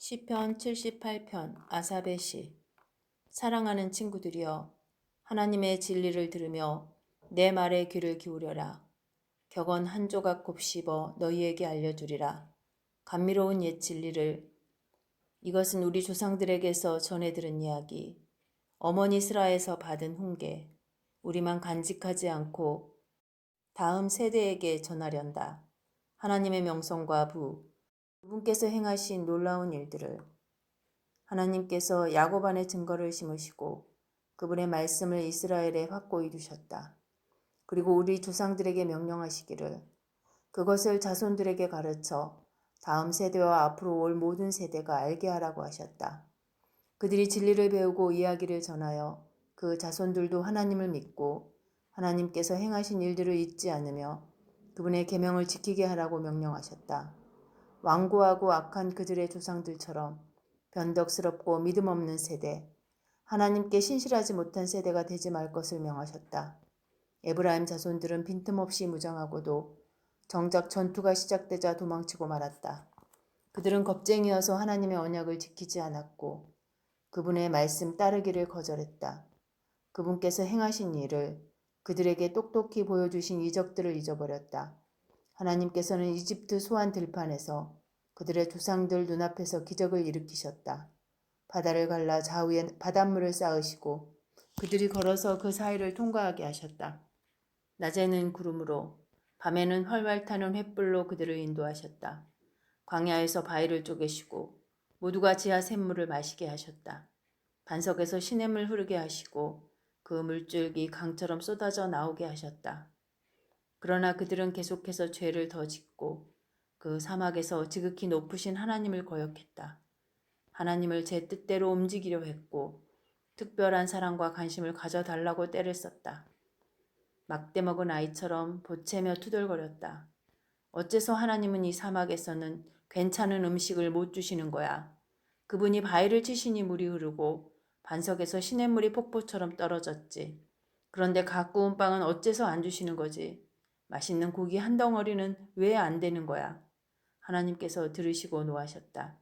시편 78편 아삽의 시. 사랑하는 친구들이여, 하나님의 진리를 들으며 내 말에 귀를 기울여라. 격언 한 조각 곱씹어 너희에게 알려주리라. 감미로운 옛 진리를. 이것은 우리 조상들에게서 전해 들은 이야기, 어머니 스라에서 받은 훈계, 우리만 간직하지 않고 다음 세대에게 전하련다. 하나님의 명성과 그분께서 행하신 놀라운 일들을. 하나님께서 야곱 안에 증거를 심으시고 그분의 말씀을 이스라엘에 확고히 두셨다. 그리고 우리 조상들에게 명령하시기를 그것을 자손들에게 가르쳐 다음 세대와 앞으로 올 모든 세대가 알게 하라고 하셨다. 그들이 진리를 배우고 이야기를 전하여 그 자손들도 하나님을 믿고 하나님께서 행하신 일들을 잊지 않으며 그분의 계명을 지키게 하라고 명령하셨다. 완고하고 악한 그들의 조상들처럼 변덕스럽고 믿음 없는 세대, 하나님께 신실하지 못한 세대가 되지 말 것을 명하셨다. 에브라임 자손들은 빈틈없이 무장하고도 정작 전투가 시작되자 도망치고 말았다. 그들은 겁쟁이여서 하나님의 언약을 지키지 않았고 그분의 말씀 따르기를 거절했다. 그분께서 행하신 일을, 그들에게 똑똑히 보여주신 이적들을 잊어버렸다. 하나님께서는 이집트 소환 들판에서 그들의 조상들 눈앞에서 기적을 일으키셨다. 바다를 갈라 좌우에 바닷물을 쌓으시고 그들이 걸어서 그 사이를 통과하게 하셨다. 낮에는 구름으로, 밤에는 활활 타는 횃불로 그들을 인도하셨다. 광야에서 바위를 쪼개시고 모두가 지하 샘물을 마시게 하셨다. 반석에서 시냇물 흐르게 하시고 그 물줄기 강처럼 쏟아져 나오게 하셨다. 그러나 그들은 계속해서 죄를 더 짓고 그 사막에서 지극히 높으신 하나님을 거역했다. 하나님을 제 뜻대로 움직이려 했고 특별한 사랑과 관심을 가져달라고 떼를 썼다. 막대 먹은 아이처럼 보채며 투덜거렸다. 어째서 하나님은 이 사막에서는 괜찮은 음식을 못 주시는 거야. 그분이 바위를 치시니 물이 흐르고 반석에서 시냇물이 폭포처럼 떨어졌지. 그런데 각 구운 빵은 어째서 안 주시는 거지? 맛있는 고기 한 덩어리는 왜 안 되는 거야? 하나님께서 들으시고 노하셨다.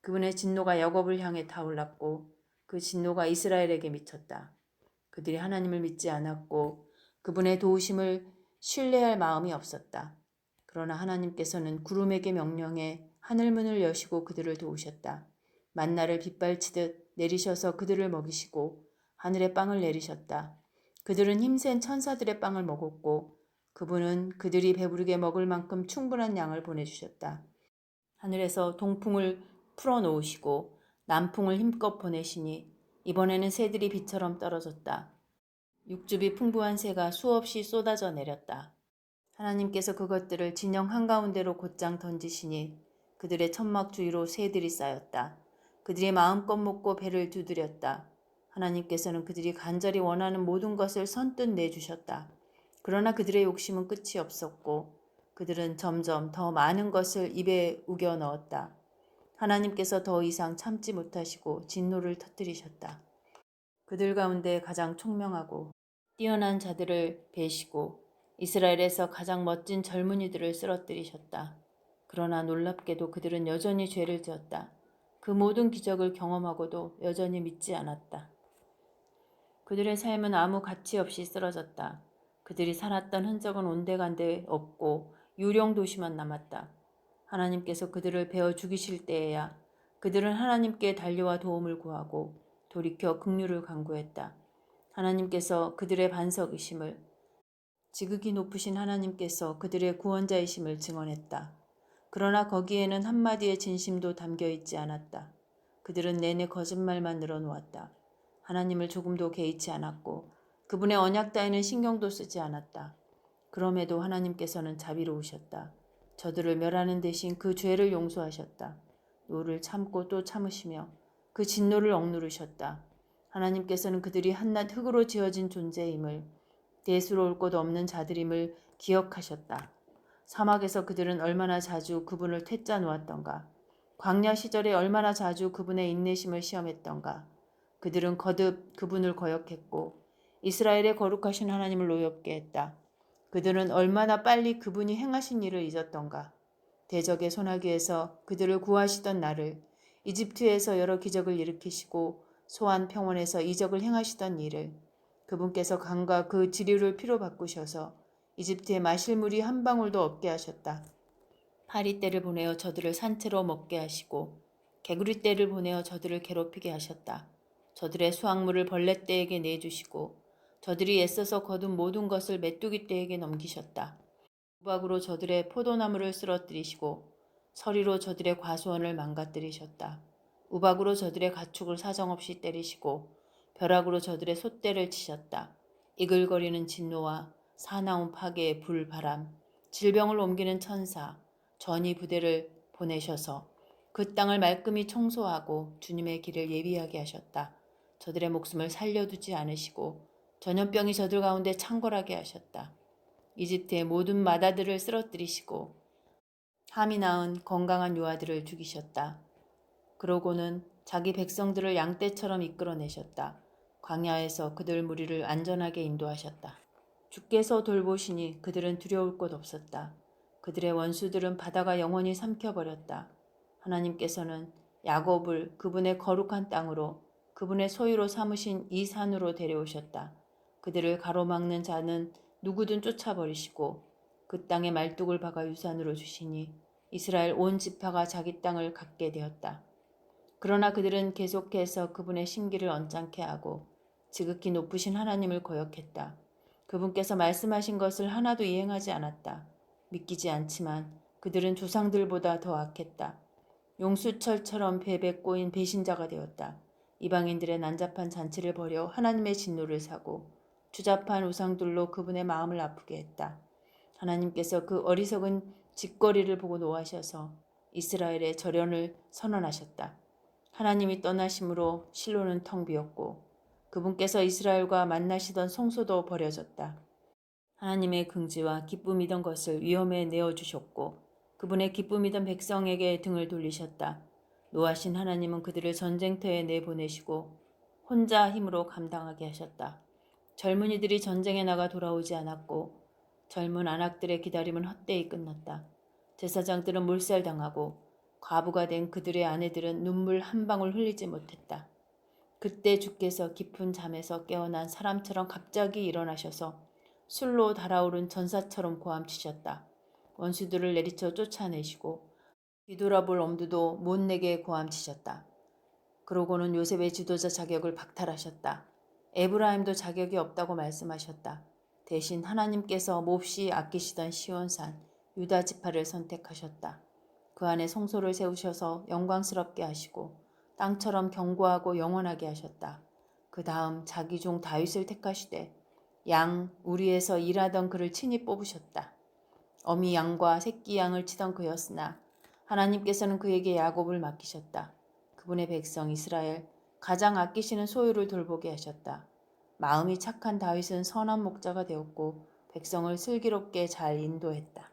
그분의 진노가 야곱을 향해 타올랐고 그 진노가 이스라엘에게 미쳤다. 그들이 하나님을 믿지 않았고 그분의 도우심을 신뢰할 마음이 없었다. 그러나 하나님께서는 구름에게 명령해 하늘문을 여시고 그들을 도우셨다. 만나를 빗발치듯 내리셔서 그들을 먹이시고 하늘의 빵을 내리셨다. 그들은 힘센 천사들의 빵을 먹었고 그분은 그들이 배부르게 먹을 만큼 충분한 양을 보내주셨다. 하늘에서 동풍을 풀어놓으시고 남풍을 힘껏 보내시니 이번에는 새들이 비처럼 떨어졌다. 육즙이 풍부한 새가 수없이 쏟아져 내렸다. 하나님께서 그것들을 진영 한가운데로 곧장 던지시니 그들의 천막 주위로 새들이 쌓였다. 그들이 마음껏 먹고 배를 두드렸다. 하나님께서는 그들이 간절히 원하는 모든 것을 선뜻 내주셨다. 그러나 그들의 욕심은 끝이 없었고 그들은 점점 더 많은 것을 입에 우겨 넣었다. 하나님께서 더 이상 참지 못하시고 진노를 터뜨리셨다. 그들 가운데 가장 총명하고 뛰어난 자들을 베시고 이스라엘에서 가장 멋진 젊은이들을 쓰러뜨리셨다. 그러나 놀랍게도 그들은 여전히 죄를 지었다. 그 모든 기적을 경험하고도 여전히 믿지 않았다. 그들의 삶은 아무 가치 없이 쓰러졌다. 그들이 살았던 흔적은 온데간데 없고 유령 도시만 남았다. 하나님께서 그들을 베어 죽이실 때에야 그들은 하나님께 달려와 도움을 구하고 돌이켜 긍휼을 간구했다. 하나님께서 그들의 반석이심을, 지극히 높으신 하나님께서 그들의 구원자이심을 증언했다. 그러나 거기에는 한마디의 진심도 담겨 있지 않았다. 그들은 내내 거짓말만 늘어놓았다. 하나님을 조금도 개의치 않았고 그분의 언약 따위는 신경도 쓰지 않았다. 그럼에도 하나님께서는 자비로우셨다. 저들을 멸하는 대신 그 죄를 용서하셨다. 노를 참고 또 참으시며 그 진노를 억누르셨다. 하나님께서는 그들이 한낱 흙으로 지어진 존재임을, 대수로울 것 없는 자들임을 기억하셨다. 사막에서 그들은 얼마나 자주 그분을 퇴짜 놓았던가. 광야 시절에 얼마나 자주 그분의 인내심을 시험했던가. 그들은 거듭 그분을 거역했고 이스라엘의 거룩하신 하나님을 노엽게 했다. 그들은 얼마나 빨리 그분이 행하신 일을 잊었던가. 대적의 소나기에서 그들을 구하시던 나를 이집트에서 여러 기적을 일으키시고 소안 평원에서 이적을 행하시던 일을 그분께서 강과 그 지류를 피로 바꾸셔서 이집트에 마실 물이 한 방울도 없게 하셨다. 파리떼를 보내어 저들을 산채로 먹게 하시고 개구리떼를 보내어 저들을 괴롭히게 하셨다. 저들의 수확물을 벌레떼에게 내주시고 저들이 애써서 거둔 모든 것을 메뚜기떼에게 넘기셨다. 우박으로 저들의 포도나무를 쓰러뜨리시고 서리로 저들의 과수원을 망가뜨리셨다. 우박으로 저들의 가축을 사정없이 때리시고 벼락으로 저들의 솥대를 치셨다. 이글거리는 진노와 사나운 파괴의 불바람, 질병을 옮기는 천사, 전이 부대를 보내셔서 그 땅을 말끔히 청소하고 주님의 길을 예비하게 하셨다. 저들의 목숨을 살려두지 않으시고 전염병이 저들 가운데 창궐하게 하셨다. 이집트의 모든 마다들을 쓰러뜨리시고 함이 낳은 건강한 유아들을 죽이셨다. 그러고는 자기 백성들을 양떼처럼 이끌어내셨다. 광야에서 그들 무리를 안전하게 인도하셨다. 주께서 돌보시니 그들은 두려울 것 없었다. 그들의 원수들은 바다가 영원히 삼켜버렸다. 하나님께서는 야곱을 그분의 거룩한 땅으로 그분의 소유로 삼으신 이 산으로 데려오셨다. 그들을 가로막는 자는 누구든 쫓아버리시고 그 땅에 말뚝을 박아 유산으로 주시니 이스라엘 온 지파가 자기 땅을 갖게 되었다. 그러나 그들은 계속해서 그분의 신기를 언짢게 하고 지극히 높으신 하나님을 거역했다. 그분께서 말씀하신 것을 하나도 이행하지 않았다. 믿기지 않지만 그들은 조상들보다 더 악했다. 용수철처럼 배배 꼬인 배신자가 되었다. 이방인들의 난잡한 잔치를 벌여 하나님의 진노를 사고 추잡한 우상들로 그분의 마음을 아프게 했다. 하나님께서 그 어리석은 짓거리를 보고 노하셔서 이스라엘의 절연을 선언하셨다. 하나님이 떠나심으로 실로는 텅 비었고 그분께서 이스라엘과 만나시던 성소도 버려졌다. 하나님의 긍지와 기쁨이던 것을 위험에 내어주셨고 그분의 기쁨이던 백성에게 등을 돌리셨다. 노하신 하나님은 그들을 전쟁터에 내보내시고 혼자 힘으로 감당하게 하셨다. 젊은이들이 전쟁에 나가 돌아오지 않았고 젊은 안악들의 기다림은 헛되이 끝났다. 제사장들은 몰살당하고 과부가 된 그들의 아내들은 눈물 한 방울 흘리지 못했다. 그때 주께서 깊은 잠에서 깨어난 사람처럼 갑자기 일어나셔서 술로 달아오른 전사처럼 고함치셨다. 원수들을 내리쳐 쫓아내시고 뒤돌아볼 엄두도 못 내게 고함치셨다. 그러고는 요셉의 지도자 자격을 박탈하셨다. 에브라임도 자격이 없다고 말씀하셨다. 대신 하나님께서 몹시 아끼시던 시온산 유다 지파를 선택하셨다. 그 안에 성소를 세우셔서 영광스럽게 하시고 땅처럼 견고하고 영원하게 하셨다. 그 다음 자기 종 다윗을 택하시되 양 우리에서 일하던 그를 친히 뽑으셨다. 어미 양과 새끼 양을 치던 그였으나 하나님께서는 그에게 야곱을 맡기셨다. 그분의 백성 이스라엘 가장 아끼시는 소유를 돌보게 하셨다. 마음이 착한 다윗은 선한 목자가 되었고 백성을 슬기롭게 잘 인도했다.